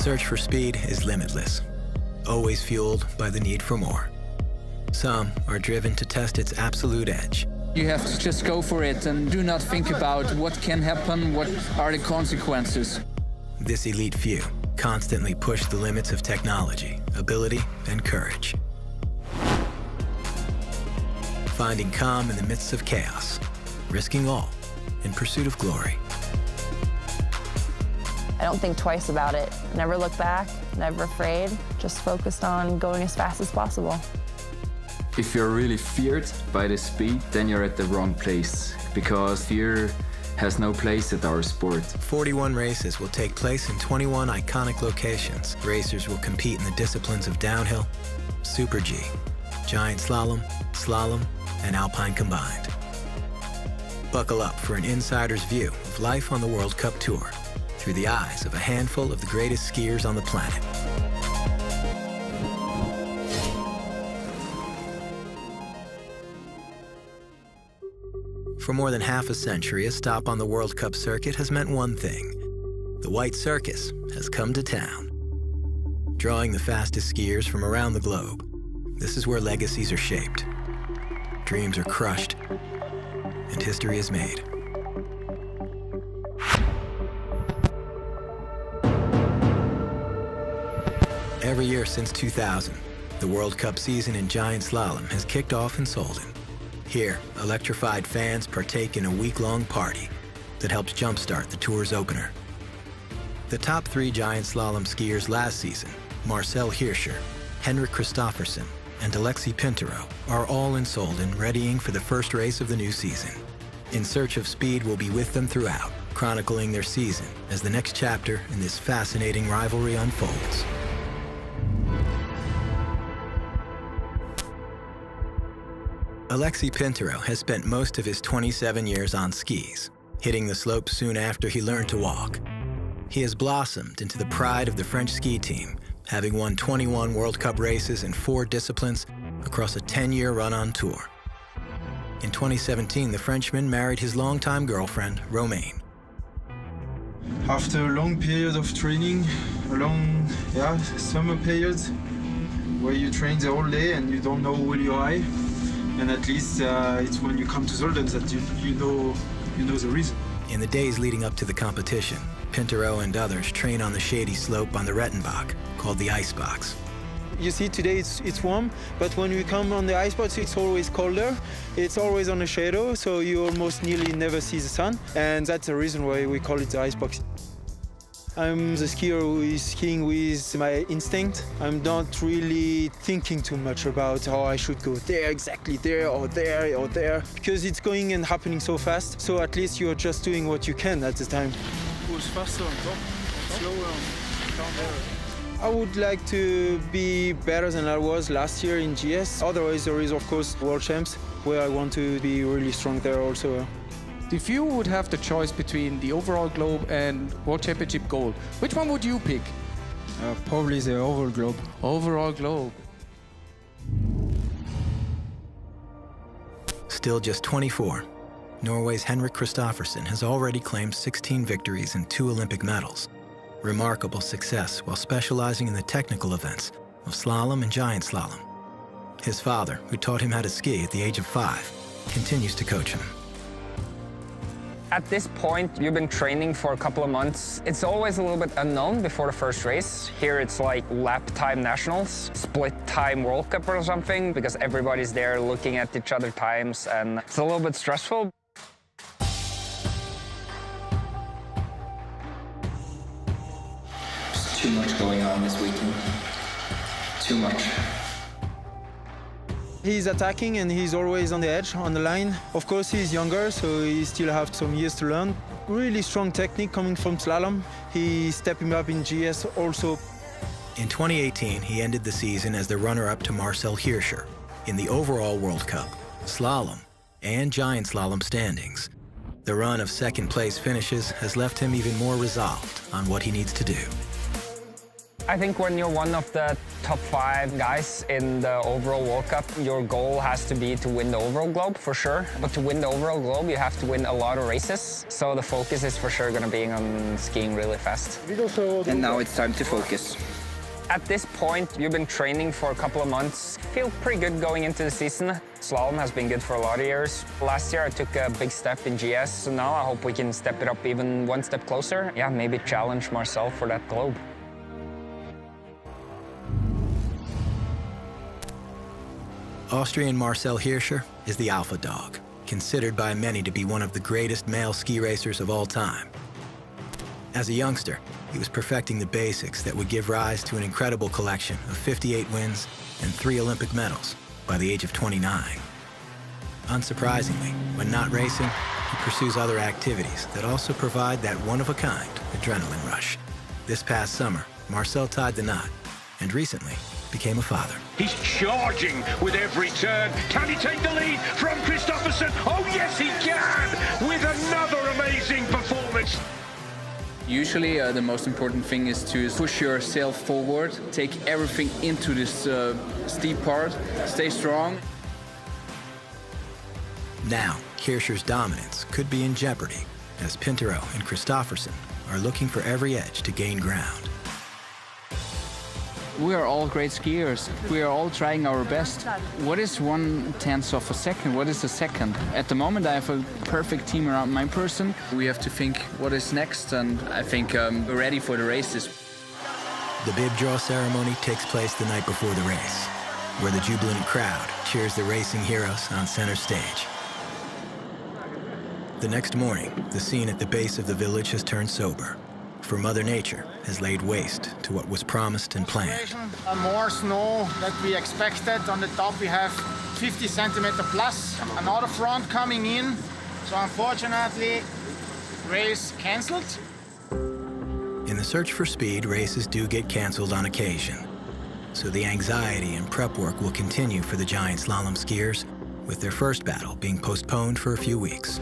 search for speed is limitless, always fueled by the need for more. Some are driven to test its absolute edge. You have to just go for it and do not think about what can happen, what are the consequences. This elite few constantly push the limits of technology, ability, and courage. Finding calm in the midst of chaos, risking all in pursuit of glory. I don't think twice about it. Never look back, never afraid, just focused on going as fast as possible. If you're really feared by the speed, then you're at the wrong place, because fear has no place at our sport. 41 races will take place in 21 iconic locations. Racers will compete in the disciplines of downhill, Super G, giant slalom, slalom, and alpine combined. Buckle up for an insider's view of life on the World Cup Tour through the eyes of a handful of the greatest skiers on the planet. For more than half a century, a stop on the World Cup circuit has meant one thing. The White Circus has come to town. Drawing the fastest skiers from around the globe, this is where legacies are shaped, dreams are crushed, and history is made. Every year since 2000, the World Cup season in giant slalom has kicked off in Solden. Here, electrified fans partake in a week-long party that helps jumpstart the tour's opener. The top 3 giant slalom skiers last season, Marcel Hirscher, Henrik Kristoffersen, and Alexei Pinturo, are all in Solden readying for the first race of the new season. In Search of Speed will be with them throughout, chronicling their season as the next chapter in this fascinating rivalry unfolds. Alexei Pinturo has spent most of his 27 years on skis, hitting the slopes soon after he learned to walk. He has blossomed into the pride of the French ski team, having won 21 World Cup races in 4 disciplines across a 10-year run on tour. In 2017, the Frenchman married his longtime girlfriend, Romaine. After a long period of training, a long summer period, where you train the whole day and you don't know where you are, and at least it's when you come to Solden that you know the reason. In the days leading up to the competition, Pinturo and others train on the shady slope on the Rettenbach, called the Icebox. You see, today it's warm, but when we come on the icebox, it's always colder. It's always on a shadow, so you almost nearly never see the sun, and that's the reason why we call it the icebox. I'm the skier who is skiing with my instinct. I'm not really thinking too much about how I should go there, exactly there, or there, or there, because it's going and happening so fast, so at least you're just doing what you can at the time. Goes faster on top, slower down there. I would like to be better than I was last year in GS. Otherwise, there is, of course, World Champs, where I want to be really strong there also. If you would have the choice between the overall globe and World Championship gold, which one would you pick? Probably the overall globe. Overall globe. Still just 24, Norway's Henrik Kristoffersen has already claimed 16 victories and 2 Olympic medals. Remarkable success while specializing in the technical events of slalom and giant slalom. His father, who taught him how to ski at the age of 5, continues to coach him. At this point, you've been training for a couple of months. It's always a little bit unknown before the first race. Here it's like lap time nationals, split time World Cup or something, because everybody's there looking at each other's times, and it's a little bit stressful. There's too much going on this weekend. Too much. He's attacking and he's always on the edge, on the line. Of course, he's younger, so he still has some years to learn. Really strong technique coming from slalom. He's stepping up in GS also. In 2018, he ended the season as the runner-up to Marcel Hirscher in the overall World Cup, slalom, and giant slalom standings. The run of second-place finishes has left him even more resolved on what he needs to do. I think when you're one of the top 5 guys in the overall World Cup, your goal has to be to win the overall globe, for sure. But to win the overall globe, you have to win a lot of races. So the focus is for sure going to be on skiing really fast. And now it's time to focus. At this point, you've been training for a couple of months. Feel pretty good going into the season. Slalom has been good for a lot of years. Last year, I took a big step in GS, so now I hope we can step it up even one step closer. Yeah, maybe challenge Marcel for that globe. Austrian Marcel Hirscher is the alpha dog, considered by many to be one of the greatest male ski racers of all time. As a youngster, he was perfecting the basics that would give rise to an incredible collection of 58 wins and 3 Olympic medals by the age of 29. Unsurprisingly, when not racing, he pursues other activities that also provide that one-of-a-kind adrenaline rush. This past summer, Marcel tied the knot, and recently became a father. He's charging with every turn. Can he take the lead from Kristoffersen? Oh yes, he can! With another amazing performance. Usually the most important thing is to push yourself forward, take everything into this steep part, stay strong. Now, Hirscher's dominance could be in jeopardy as Pintero and Kristoffersen are looking for every edge to gain ground. We are all great skiers. We are all trying our best. What is 1/10 of a second? What is a second? At the moment, I have a perfect team around my person. We have to think what is next, and I think we're ready for the races. The bib draw ceremony takes place the night before the race, where the jubilant crowd cheers the racing heroes on center stage. The next morning, the scene at the base of the village has turned sober, for Mother Nature has laid waste to what was promised and planned. More snow that we expected. On the top we have 50 centimeter plus. Another front coming in. So unfortunately, race cancelled. In the search for speed, races do get canceled on occasion. So the anxiety and prep work will continue for the giant slalom skiers, with their first battle being postponed for a few weeks.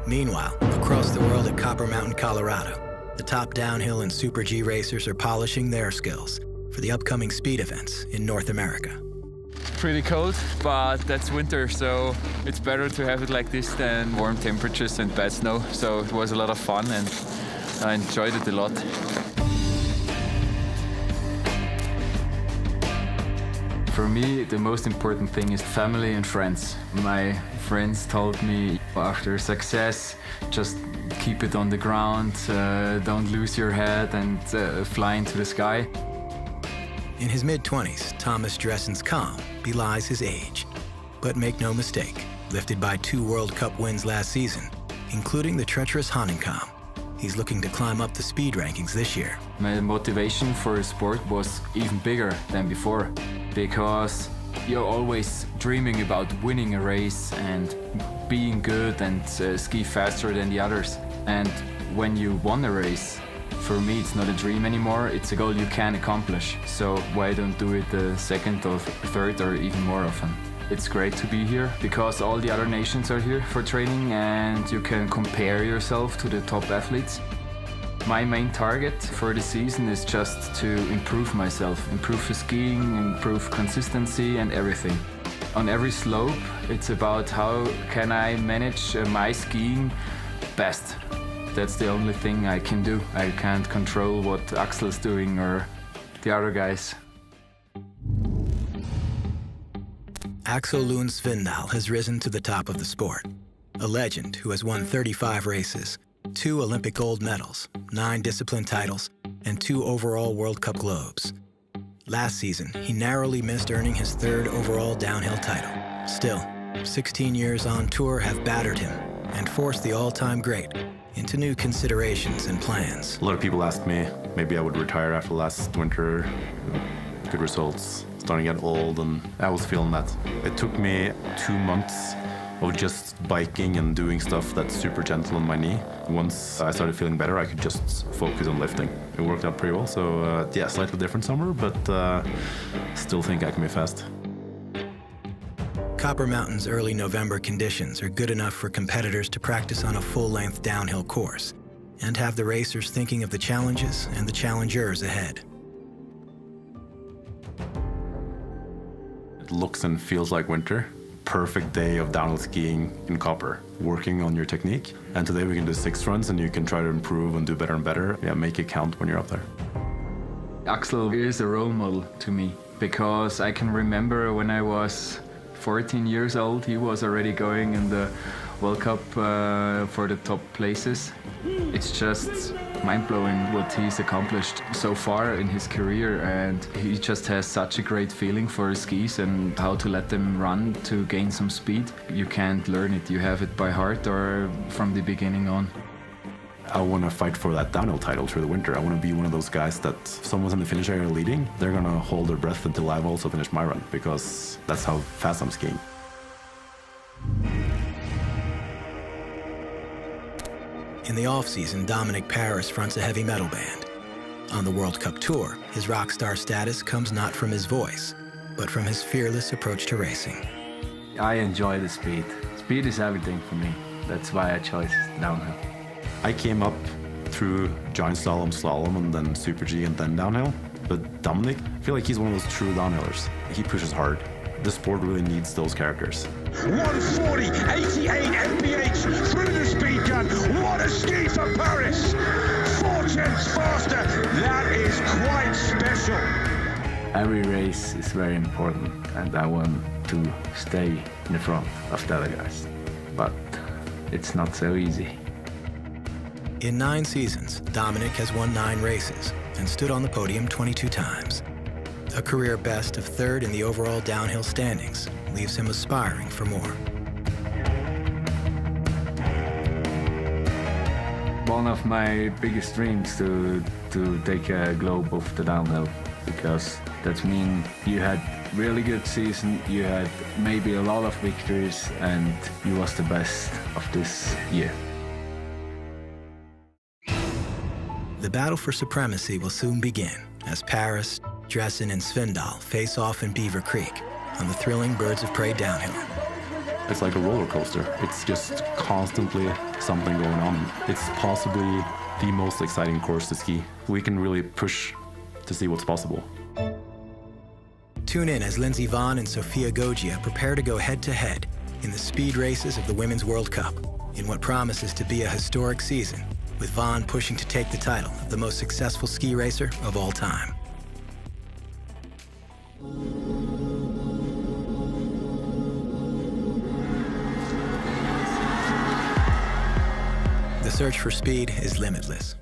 Meanwhile, across the world at Copper Mountain, Colorado, the top downhill and Super G racers are polishing their skills for the upcoming speed events in North America. Pretty cold, but that's winter, so it's better to have it like this than warm temperatures and bad snow. So it was a lot of fun and I enjoyed it a lot. For me, the most important thing is family and friends. My friends told me after success, just keep it on the ground, don't lose your head and fly into the sky. In his mid-20s, Thomas Dressen's calm belies his age. But make no mistake, lifted by 2 World Cup wins last season, including the treacherous Hahnenkamm, he's looking to climb up the speed rankings this year. My motivation for sport was even bigger than before, because you're always dreaming about winning a race and being good and ski faster than the others. And when you won a race, for me it's not a dream anymore, it's a goal you can accomplish. So why don't do it the second or third or even more often? It's great to be here because all the other nations are here for training and you can compare yourself to the top athletes. My main target for the season is just to improve myself, improve the skiing, improve consistency and everything. On every slope, it's about how can I manage my skiing best. That's the only thing I can do. I can't control what Axel's doing or the other guys. Axel Lund Svindal has risen to the top of the sport, a legend who has won 35 races, 2 Olympic gold medals, 9 discipline titles, and 2 overall World Cup globes. Last season, he narrowly missed earning his 3rd overall downhill title. Still, 16 years on tour have battered him and forced the all-time great into new considerations and plans. A lot of people asked me, maybe I would retire after last winter. Good results, starting to get old, and I was feeling that. It took me 2 months of just biking and doing stuff that's super gentle on my knee. Once I started feeling better, I could just focus on lifting. It worked out pretty well, so yeah, slightly different summer, but still think I can be fast. Copper Mountain's early November conditions are good enough for competitors to practice on a full-length downhill course, and have the racers thinking of the challenges and the challengers ahead. It looks and feels like winter. Perfect day of downhill skiing in Copper, working on your technique. And today we can do 6 runs and you can try to improve and do better and better. Yeah, make it count when you're up there. Axel is a role model to me because I can remember when I was 14 years old, he was already going in the World Cup for the top places. It's just mind-blowing what he's accomplished so far in his career, and he just has such a great feeling for his skis and how to let them run to gain some speed. You can't learn it, you have it by heart or from the beginning on. I want to fight for that downhill title through the winter. I want to be one of those guys that if someone's in the finish area leading, they're going to hold their breath until I've also finished my run, because that's how fast I'm skiing. In the off-season, Dominic Paris fronts a heavy metal band. On the World Cup Tour, his rock star status comes not from his voice, but from his fearless approach to racing. I enjoy the speed. Speed is everything for me. That's why I chose downhill. I came up through giant slalom, slalom, and then Super G, and then downhill. But Dominic, I feel like he's one of those true downhillers. He pushes hard. The sport really needs those characters. 140, 88 mph through the speed gun. What a ski for Paris! 4 tenths faster. That is quite special. Every race is very important, and I want to stay in the front of the other guys. But it's not so easy. In 9 seasons, Dominic has won 9 races and stood on the podium 22 times. A career best of 3rd in the overall downhill standings leaves him aspiring for more. One of my biggest dreams to take a globe of the downhill, because that means you had really good season, you had maybe a lot of victories, and you was the best of this year. The battle for supremacy will soon begin as Paris, Dressen, and Svindal face off in Beaver Creek on the thrilling Birds of Prey downhill. It's like a roller coaster. It's just constantly something going on. It's possibly the most exciting course to ski. We can really push to see what's possible. Tune in as Lindsey Vonn and Sofia Goggia prepare to go head-to-head in the speed races of the Women's World Cup in what promises to be a historic season, with Vonn pushing to take the title of the most successful ski racer of all time. The search for speed is limitless.